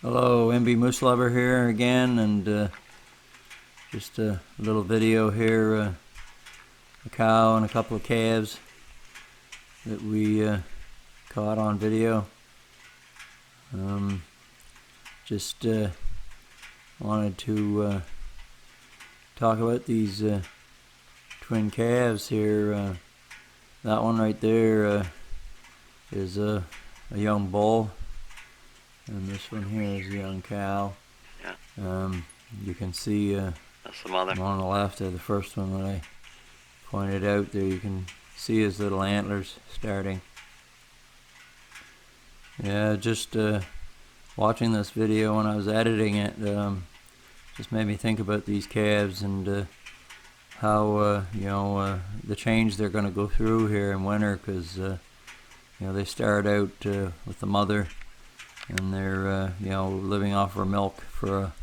Hello, MB Moose Lover here again, and just a little video here, a cow and a couple of calves that we caught on video. Just wanted to talk about these twin calves here. That one right there is a young bull. And this one here is a young cow. Yeah. You can see That's the mother. on the left there, the first one that I pointed out there. You can see his little antlers starting. Yeah, just watching this video when I was editing it just made me think about these calves and how the change they're going to go through here in winter, because they start out with the mother. And they're living off her milk for a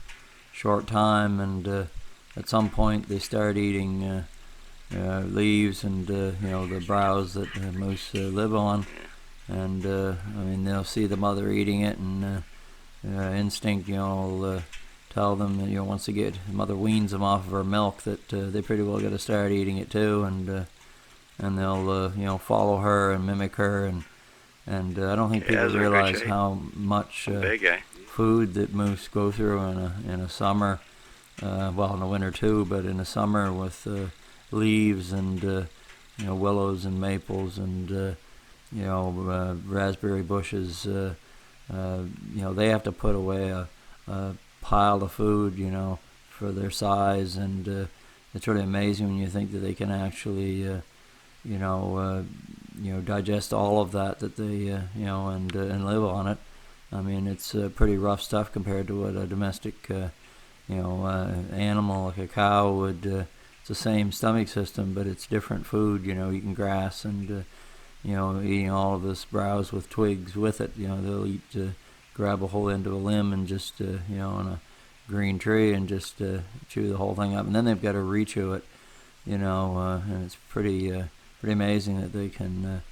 short time, and at some point they start eating leaves and the browse that the moose live on. And they'll see the mother eating it, and instinct will tell them that once they get the mother weans them off of her milk, that they pretty well got to start eating it too, and they'll follow her and mimic her. And I don't think people realize how much food that moose go through in a summer, well, in the winter too, but in the summer with leaves and willows and maples and raspberry bushes. They have to put away a pile of food, for their size, and it's really amazing when you think that they can actually digest all of that they and live on it. I mean, it's pretty rough stuff compared to what a domestic animal like a cow would. It's the same stomach system, but it's different food. Eating grass and eating all of this browse with twigs with it. They'll eat, grab a whole end of a limb and just on a green tree and just chew the whole thing up, and then they've got to rechew it. And it's pretty amazing that they can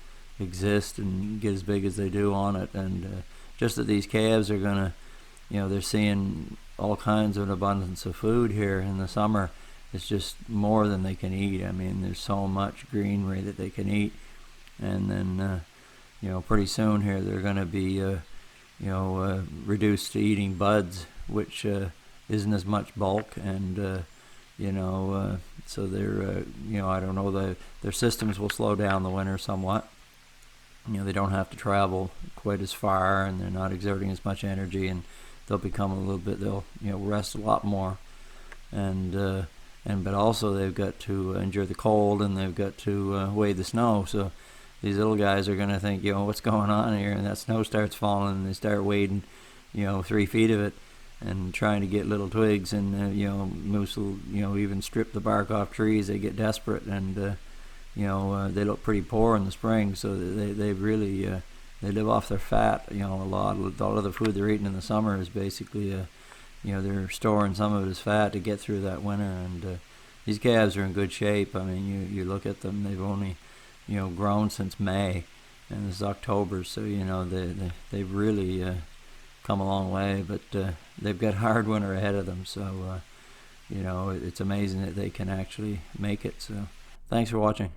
exist and get as big as they do on it. And just that these calves are gonna, they're seeing all kinds of an abundance of food here in the summer. It's just more than they can eat. I mean, there's so much greenery that they can eat, and then pretty soon here they're gonna be reduced to eating buds, which isn't as much bulk, and so they're, I don't know, their systems will slow down the winter somewhat. They don't have to travel quite as far, and they're not exerting as much energy, and they'll become a little bit, they'll, rest a lot more. But also they've got to endure the cold, and they've got to wade the snow. So these little guys are going to think, what's going on here? And that snow starts falling, and they start wading, 3 feet of it, and trying to get little twigs, and moose will even strip the bark off trees. They get desperate, and they look pretty poor in the spring, so they really they live off their fat. A lot of the food they're eating in the summer is basically they're storing some of it as fat to get through that winter. And these calves are in good shape. I mean, you look at them, they've only grown since May, and this is October, so they've really come a long way, but they've got hard winter ahead of them, so it's amazing that they can actually make it. So thanks for watching.